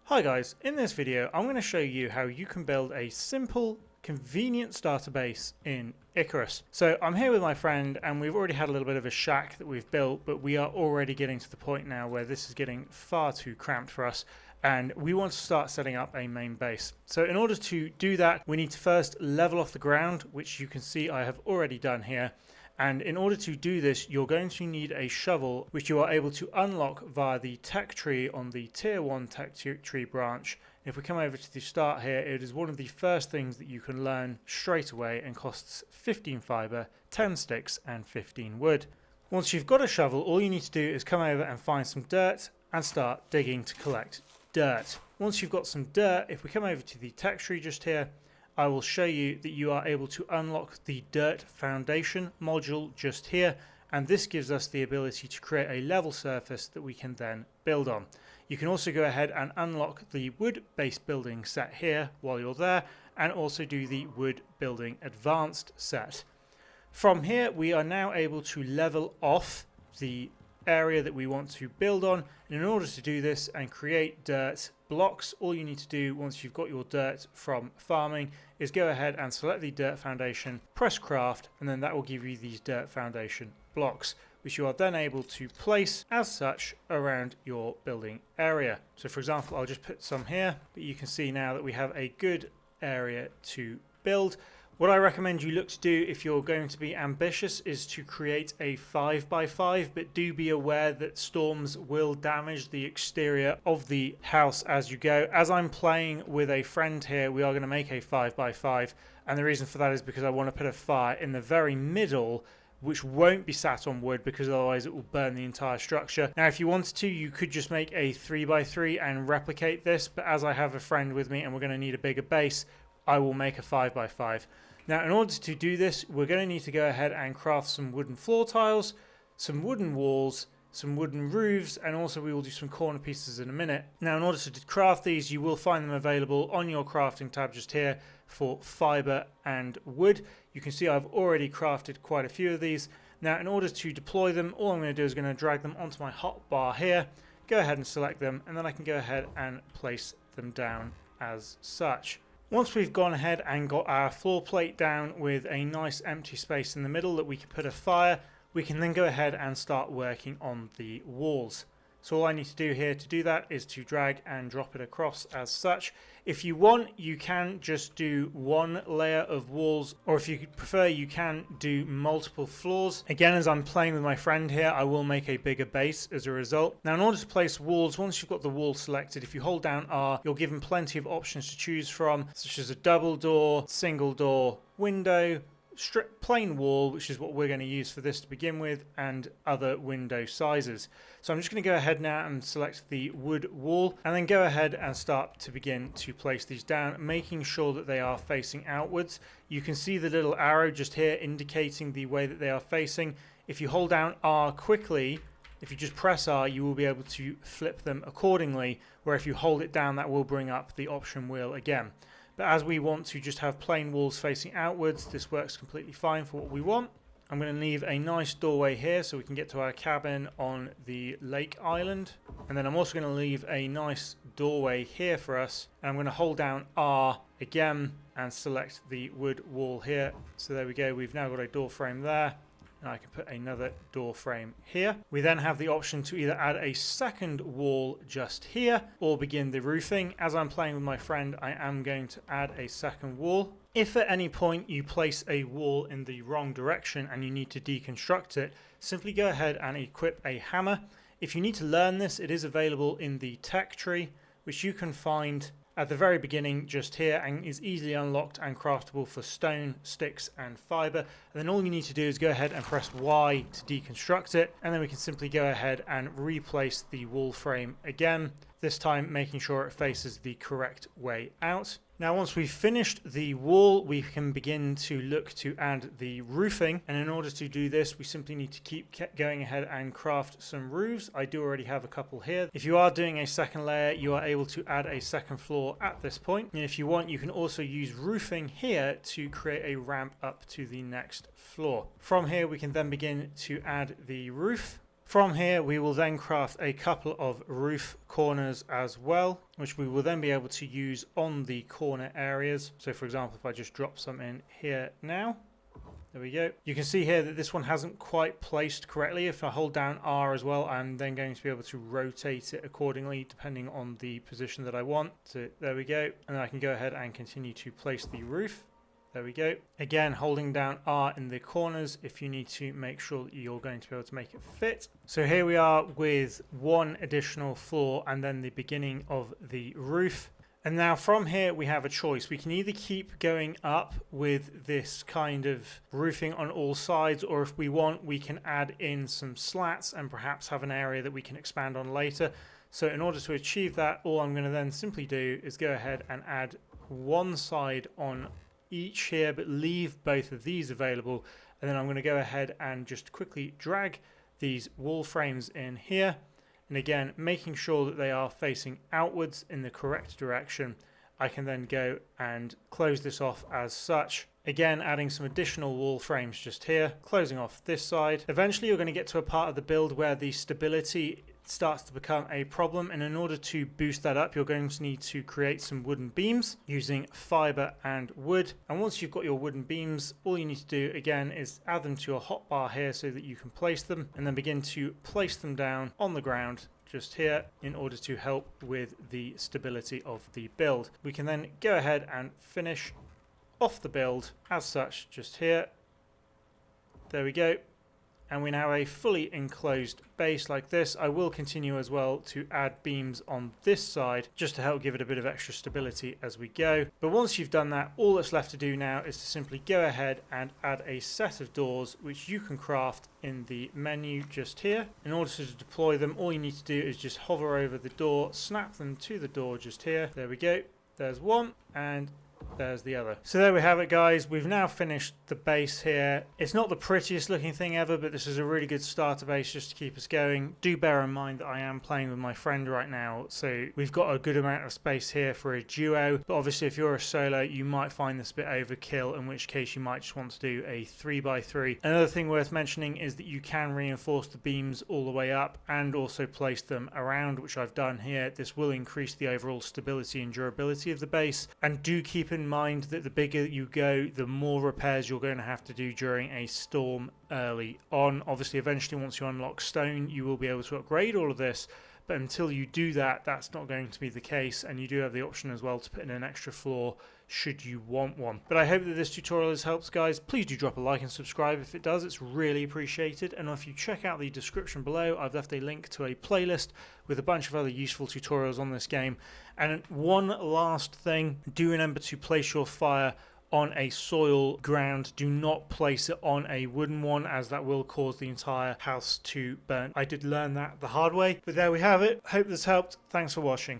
Hi guys, in this video I'm going to show you how you can build a simple, convenient starter base in Icarus. So I'm here with my friend and we've already had a little bit of a shack that we've built, but we are already getting to the point now where this is getting far too cramped for us and we want to start setting up a main base. So in order to do that, we need to first level off the ground, which you can see I have already done here. And in order to do this, you're going to need a shovel, which you are able to unlock via the tech tree on the tier 1 tech tree branch. If we come over to the start here, it is one of the first things that you can learn straight away and costs 15 fiber, 10 sticks and 15 wood. Once you've got a shovel, all you need to do is come over and find some dirt and start digging to collect dirt. Once you've got some dirt, if we come over to the tech tree just here, I will show you that you are able to unlock the dirt foundation module just here, and this gives us the ability to create a level surface that we can then build on. You can also go ahead and unlock the wood base building set here while you're there, and also do the wood building advanced set. From here we are now able to level off the area that we want to build on, and in order to do this and create dirt blocks, all you need to do once you've got your dirt from farming is go ahead and select the dirt foundation, press craft, and then that will give you these dirt foundation blocks, which you are then able to place as such around your building area. So for example, I'll just put some here, but you can see now that we have a good area to build. What I recommend you look to do if you're going to be ambitious is to create a 5x5, but do be aware that storms will damage the exterior of the house as you go. As I'm playing with a friend here, we are going to make a 5x5, and the reason for that is because I want to put a fire in the very middle, which won't be sat on wood because otherwise it will burn the entire structure. Now if you wanted to, you could just make a 3x3 and replicate this, but as I have a friend with me and we're going to need a bigger base, I will make a 5x5. Now in order to do this, we're going to need to go ahead and craft some wooden floor tiles, some wooden walls, some wooden roofs, and also we will do some corner pieces in a minute. Now in order to craft these, you will find them available on your crafting tab just here for fiber and wood. You can see I've already crafted quite a few of these. Now in order to deploy them, all I'm going to do is going to drag them onto my hotbar here, go ahead and select them, and then I can go ahead and place them down as such. Once we've gone ahead and got our floor plate down with a nice empty space in the middle that we can put a fire, we can then go ahead and start working on the walls. So all I need to do here to do that is to drag and drop it across as such. If you want, you can just do one layer of walls, or if you prefer, you can do multiple floors. Again, as I'm playing with my friend here, I will make a bigger base as a result. Now in order to place walls, once you've got the wall selected, if you hold down R, you're given plenty of options to choose from, such as a double door, single door, window, plain wall, which is what we're going to use for this to begin with, and other window sizes. So I'm just going to go ahead now and select the wood wall, and then go ahead and start to begin to place these down, making sure that they are facing outwards. You can see the little arrow just here indicating the way that they are facing. If you hold down R quickly, if you just press R, you will be able to flip them accordingly, where if you hold it down, that will bring up the option wheel again. But as we want to just have plain walls facing outwards, this works completely fine for what we want. I'm going to leave a nice doorway here so we can get to our cabin on the lake island. And then I'm also going to leave a nice doorway here for us. And I'm going to hold down R again and select the wood wall here. So there we go, we've now got a door frame there. And I can put another door frame here. We then have the option to either add a second wall just here or begin the roofing. As I'm playing with my friend, I am going to add a second wall. If at any point you place a wall in the wrong direction and you need to deconstruct it, simply go ahead and equip a hammer. If you need to learn this, it is available in the tech tree, which you can find at the very beginning just here, and is easily unlocked and craftable for stone, sticks and fiber. And then all you need to do is go ahead and press Y to deconstruct it, and then we can simply go ahead and replace the wall frame again, this time making sure it faces the correct way out. Now once we've finished the wall, we can begin to look to add the roofing, and in order to do this we simply need to keep going ahead and craft some roofs. I do already have a couple here. If you are doing a second layer, you are able to add a second floor at this point, and if you want, you can also use roofing here to create a ramp up to the next floor. From here we can then begin to add the roof. From here, we will then craft a couple of roof corners as well, which we will then be able to use on the corner areas. So for example, if I just drop some in here now, there we go. You can see here that this one hasn't quite placed correctly. If I hold down R as well, I'm then going to be able to rotate it accordingly depending on the position that I want. So there we go. And then I can go ahead and continue to place the roof. There we go. Again, holding down R in the corners if you need to make sure that you're going to be able to make it fit. So here we are with one additional floor and then the beginning of the roof. And now from here we have a choice. We can either keep going up with this kind of roofing on all sides, or if we want, we can add in some slats and perhaps have an area that we can expand on later. So in order to achieve that, all I'm going to then simply do is go ahead and add one side on each here, but leave both of these available. And then I'm going to go ahead and just quickly drag these wall frames in here. And again, making sure that they are facing outwards in the correct direction. I can then go and close this off as such. Again, adding some additional wall frames just here, closing off this side. Eventually you're going to get to a part of the build where the stability starts to become a problem, and in order to boost that up, you're going to need to create some wooden beams using fiber and wood. And once you've got your wooden beams, all you need to do again is add them to your hotbar here so that you can place them, and then begin to place them down on the ground just here in order to help with the stability of the build. We can then go ahead and finish off the build as such just here. There we go. And we now have a fully enclosed base like this. I will continue as well to add beams on this side just to help give it a bit of extra stability as we go. But once you've done that, all that's left to do now is to simply go ahead and add a set of doors which you can craft in the menu just here. In order to deploy them, all you need to do is just hover over the door, snap them to the door just here. There we go. There's one, and there's the other. So there we have it, guys. We've now finished the base here. It's not the prettiest looking thing ever, but this is a really good starter base just to keep us going. Do bear in mind that I am playing with my friend right now, so we've got a good amount of space here for a duo. But obviously if you're a solo, you might find this a bit overkill, in which case you might just want to do a 3x3. Another thing worth mentioning is that you can reinforce the beams all the way up and also place them around, which I've done here. This will increase the overall stability and durability of the base. And do keep in mind that the bigger you go, the more repairs you're going to have to do during a storm early on. Obviously, eventually, once you unlock stone, you will be able to upgrade all of this. But until you do that, that's not going to be the case. And you do have the option as well to put in an extra floor should you want one. But I hope that this tutorial has helped, guys. Please do drop a like and subscribe if it does. It's really appreciated. And if you check out the description below, I've left a link to a playlist with a bunch of other useful tutorials on this game. And one last thing, do remember to place your fire on a soil ground. Do not place it on a wooden one, as that will cause the entire house to burn. I did learn that the hard way. But there we have it. Hope this helped. Thanks for watching.